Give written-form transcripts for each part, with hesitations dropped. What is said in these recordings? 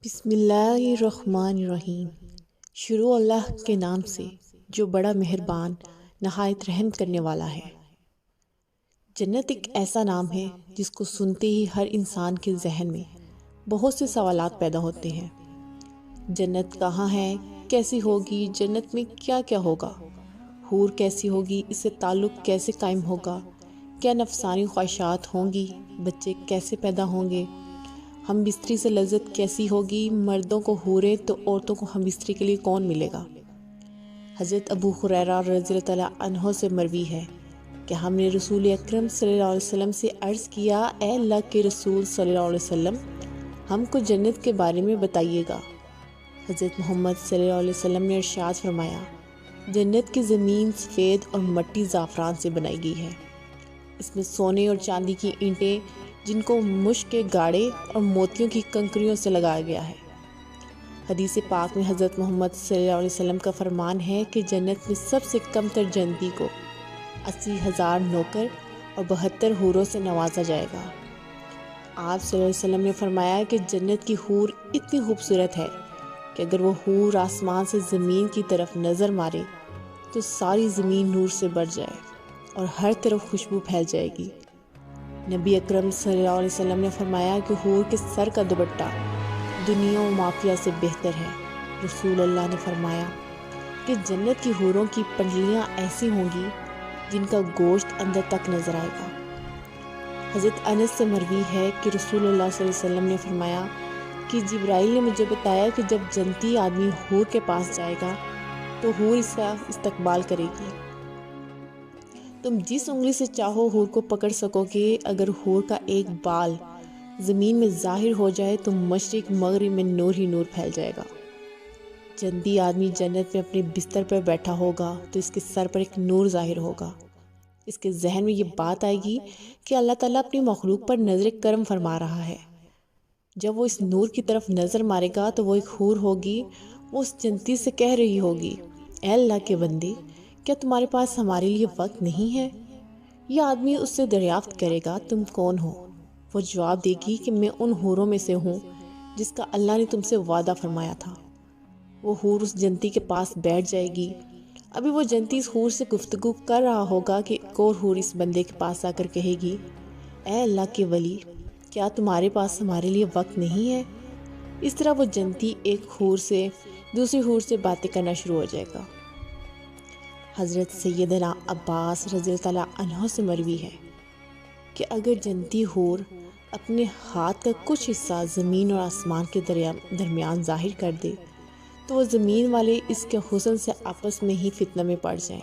بسم اللہ الرحمن الرحیم۔ شروع اللہ کے نام سے جو بڑا مہربان نہایت رحم کرنے والا ہے۔ جنت ایک ایسا نام ہے جس کو سنتے ہی ہر انسان کے ذہن میں بہت سے سوالات پیدا ہوتے ہیں۔ جنت کہاں ہے؟ کیسی ہوگی؟ جنت میں کیا کیا ہوگا؟ حور کیسی ہوگی؟ اس سے تعلق کیسے قائم ہوگا؟ کیا نفسانی خواہشات ہوں گی؟ بچے کیسے پیدا ہوں گے؟ ہم بستری سے لذت کیسی ہوگی؟ مردوں کو حوریں تو عورتوں کو ہم بستری کے لیے کون ملے گا؟ حضرت ابو ہریرہ رضی اللہ تعالیٰ عنہ سے مروی ہے کہ ہم نے رسول اکرم صلی اللہ علیہ وسلم سے عرض کیا، اے اللہ کے رسول صلی اللہ علیہ وسلم، ہم کو جنت کے بارے میں بتائیے گا۔ حضرت محمد صلی اللہ علیہ وسلم نے ارشاد فرمایا، جنت کی زمین سفید اور مٹی زعفران سے بنائی گئی ہے۔ اس میں سونے اور چاندی کی اینٹیں جن کو مشک کے گاڑے اور موتیوں کی کنکریوں سے لگایا گیا ہے۔ حدیث پاک میں حضرت محمد صلی اللہ علیہ وسلم کا فرمان ہے کہ جنت میں سب سے کم تر جنتی کو 80,000 نوکر اور 72 حوروں سے نوازا جائے گا۔ آپ صلی اللہ علیہ وسلم نے فرمایا کہ جنت کی حور اتنی خوبصورت ہے کہ اگر وہ حور آسمان سے زمین کی طرف نظر مارے تو ساری زمین نور سے بھر جائے اور ہر طرف خوشبو پھیل جائے گی۔ نبی اکرم صلی اللہ علیہ وسلم نے فرمایا کہ حور کے سر کا دوپٹہ دنیا و مافیہ سے بہتر ہے۔ رسول اللہ نے فرمایا کہ جنت کی حوروں کی پنڈلیاں ایسی ہوں گی جن کا گوشت اندر تک نظر آئے گا۔ حضرت انس سے مروی ہے کہ رسول اللہ صلی اللہ علیہ وسلم نے فرمایا کہ جبرائیل نے مجھے بتایا کہ جب جنتی آدمی حور کے پاس جائے گا تو حور اس کا استقبال کرے گی۔ تم جس انگلی سے چاہو حور کو پکڑ سکو گے۔ اگر حور کا ایک بال زمین میں ظاہر ہو جائے تو مشرق مغرب میں نور ہی نور پھیل جائے گا۔ جنتی آدمی جنت میں اپنے بستر پر بیٹھا ہوگا تو اس کے سر پر ایک نور ظاہر ہوگا۔ اس کے ذہن میں یہ بات آئے گی کہ اللہ تعالیٰ اپنی مخلوق پر نظر کرم فرما رہا ہے۔ جب وہ اس نور کی طرف نظر مارے گا تو وہ ایک حور ہوگی، وہ اس جنتی سے کہہ رہی ہوگی، اے اللہ کے بندے، کیا تمہارے پاس ہمارے لیے وقت نہیں ہے؟ یہ آدمی اس سے دریافت کرے گا، تم کون ہو؟ وہ جواب دے گی کہ میں ان حوروں میں سے ہوں جس کا اللہ نے تم سے وعدہ فرمایا تھا۔ وہ حور اس جنتی کے پاس بیٹھ جائے گی۔ ابھی وہ جنتی اس حور سے گفتگو کر رہا ہوگا کہ ایک اور حور اس بندے کے پاس آ کر کہے گی، اے اللہ کے ولی، کیا تمہارے پاس ہمارے لیے وقت نہیں ہے؟ اس طرح وہ جنتی ایک حور سے دوسری حور سے باتیں کرنا شروع ہو جائے گا۔ حضرت سیدنا عباس رضی اللہ تعالیٰ عنہ سے مروی ہے کہ اگر جنتی حور اپنے ہاتھ کا کچھ حصہ زمین اور آسمان کے درمیان ظاہر کر دے تو وہ زمین والے اس کے حسن سے آپس میں ہی فتنہ میں پڑ جائیں۔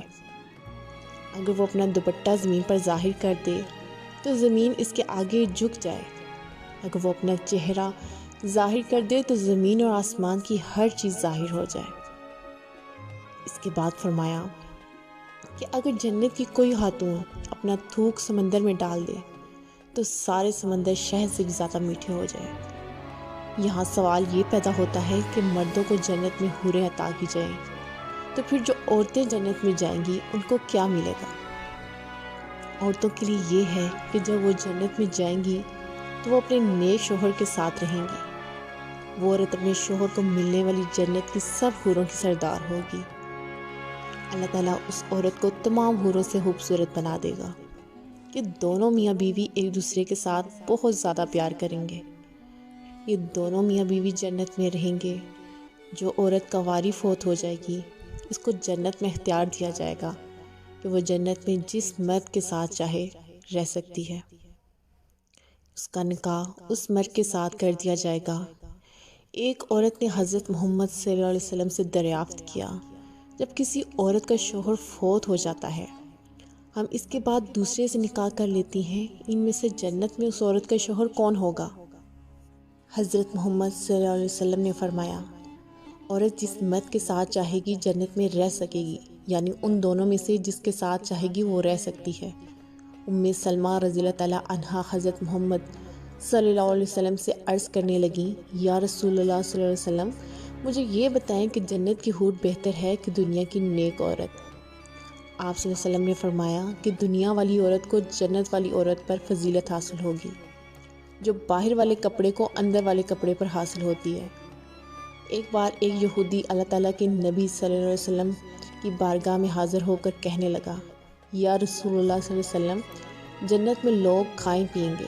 اگر وہ اپنا دوپٹہ زمین پر ظاہر کر دے تو زمین اس کے آگے جھک جائے۔ اگر وہ اپنا چہرہ ظاہر کر دے تو زمین اور آسمان کی ہر چیز ظاہر ہو جائے۔ اس کے بعد فرمایا کہ اگر جنت کی کوئی خاتون اپنا تھوک سمندر میں ڈال دے تو سارے سمندر شہد سے بھی زیادہ میٹھے ہو جائیں۔ یہاں سوال یہ پیدا ہوتا ہے کہ مردوں کو جنت میں حوریں عطا کی جائیں تو پھر جو عورتیں جنت میں جائیں گی ان کو کیا ملے گا؟ عورتوں کے لیے یہ ہے کہ جب وہ جنت میں جائیں گی تو وہ اپنے نیک شوہر کے ساتھ رہیں گی۔ وہ عورت اپنے شوہر کو ملنے والی جنت کی سب حوروں کی سردار ہوگی۔ اللہ تعالیٰ اس عورت کو تمام حوروں سے خوبصورت بنا دے گا کہ دونوں میاں بیوی ایک دوسرے کے ساتھ بہت زیادہ پیار کریں گے۔ یہ دونوں میاں بیوی جنت میں رہیں گے۔ جو عورت کنواری فوت ہو جائے گی اس کو جنت میں اختیار دیا جائے گا کہ وہ جنت میں جس مرد کے ساتھ چاہے رہ سکتی ہے۔ اس کا نکاح اس مرد کے ساتھ کر دیا جائے گا۔ ایک عورت نے حضرت محمد صلی اللہ علیہ وسلم سے دریافت کیا، جب کسی عورت کا شوہر فوت ہو جاتا ہے، ہم اس کے بعد دوسرے سے نکاح کر لیتی ہیں، ان میں سے جنت میں اس عورت کا شوہر کون ہوگا؟ حضرت محمد صلی اللہ علیہ وسلم نے فرمایا، عورت جس مرد کے ساتھ چاہے گی جنت میں رہ سکے گی، یعنی ان دونوں میں سے جس کے ساتھ چاہے گی وہ رہ سکتی ہے۔ سلمہ رضی اللہ تعالیٰ عنہا حضرت محمد صلی اللہ علیہ وسلم سے عرض کرنے لگیں، یا رسول اللہ صلی اللہ علیہ وسلم، مجھے یہ بتائیں کہ جنت کی حور بہتر ہے کہ دنیا کی نیک عورت؟ آپ صلی اللہ علیہ وسلم نے فرمایا کہ دنیا والی عورت کو جنت والی عورت پر فضیلت حاصل ہوگی جو باہر والے کپڑے کو اندر والے کپڑے پر حاصل ہوتی ہے۔ ایک بار ایک یہودی اللہ تعالیٰ کے نبی صلی اللہ علیہ وسلم کی بارگاہ میں حاضر ہو کر کہنے لگا، یا رسول اللہ صلی اللہ علیہ وسلم، جنت میں لوگ کھائیں پیئیں گے۔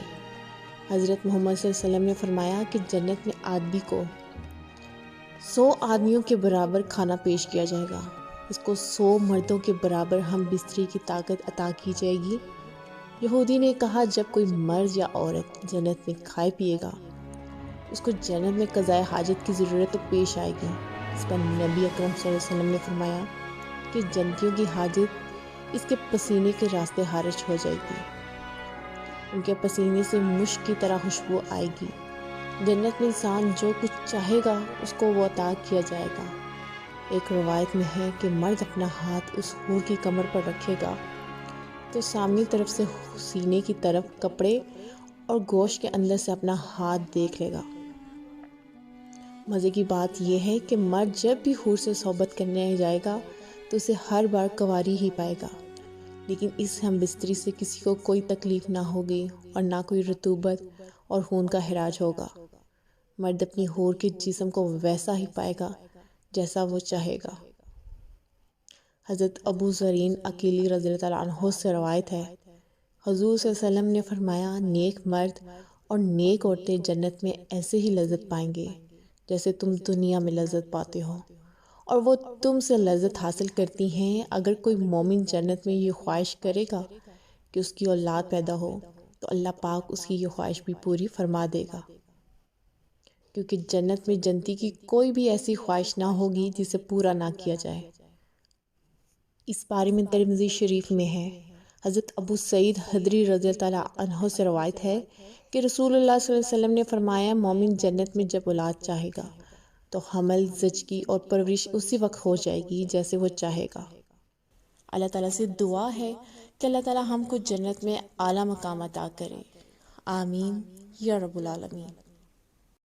حضرت محمد صلی اللہ علیہ وسلم نے فرمایا کہ جنت میں آدمی کو 100 آدمیوں کے برابر کھانا پیش کیا جائے گا، اس کو 100 مردوں کے برابر ہم بستری کی طاقت عطا کی جائے گی۔ یہودی نے کہا، جب کوئی مرد یا عورت جنت میں کھائے پیے گا، اس کو جنت میں قضائے حاجت کی ضرورت تو پیش آئے گی۔ اس پر نبی اکرم صلی اللہ علیہ وسلم نے فرمایا کہ جنتیوں کی حاجت اس کے پسینے کے راستے خارج ہو جائے گی، ان کے پسینے سے مشک کی طرح خوشبو آئے گی۔ جنت میں انسان جو کچھ چاہے گا اس کو وہ عطا کیا جائے گا۔ ایک روایت میں ہے کہ مرد اپنا ہاتھ اس حور کی کمر پر رکھے گا تو سامنے طرف سے سینے کی طرف کپڑے اور گوشت کے اندر سے اپنا ہاتھ دیکھ لے گا۔ مزے کی بات یہ ہے کہ مرد جب بھی حور سے صحبت کرنے جائے گا تو اسے ہر بار کنواری ہی پائے گا، لیکن اس ہم بستری سے کسی کو کوئی تکلیف نہ ہوگی اور نہ کوئی رطوبت اور خون کا خراج ہوگا۔ مرد اپنی حور کے جسم کو ویسا ہی پائے گا جیسا وہ چاہے گا۔ حضرت ابو ذرین عقیلی رضی اللہ تعالیٰ عنہ سے روایت ہے، حضور صلی اللہ علیہ وسلم نے فرمایا، نیک مرد اور نیک عورتیں جنت میں ایسے ہی لذت پائیں گے جیسے تم دنیا میں لذت پاتے ہو، اور وہ تم سے لذت حاصل کرتی ہیں۔ اگر کوئی مومن جنت میں یہ خواہش کرے گا کہ اس کی اولاد پیدا ہو تو اللہ پاک اس کی یہ خواہش بھی پوری فرما دے گا، کیونکہ جنت میں جنتی کی کوئی بھی ایسی خواہش نہ ہوگی جسے پورا نہ کیا جائے۔ اس بارے میں ترمذی شریف میں ہے، حضرت ابو سعید خدری رضی اللہ تعالیٰ عنہ سے روایت ہے کہ رسول اللہ صلی اللہ علیہ وسلم نے فرمایا، مومن جنت میں جب اولاد چاہے گا تو حمل، زچگی اور پرورش اسی وقت ہو جائے گی جیسے وہ چاہے گا۔ اللہ تعالیٰ سے دعا ہے کہ اللہ تعالیٰ ہم کو جنت میں اعلیٰ مقام عطا کرے، آمین یا رب العالمین۔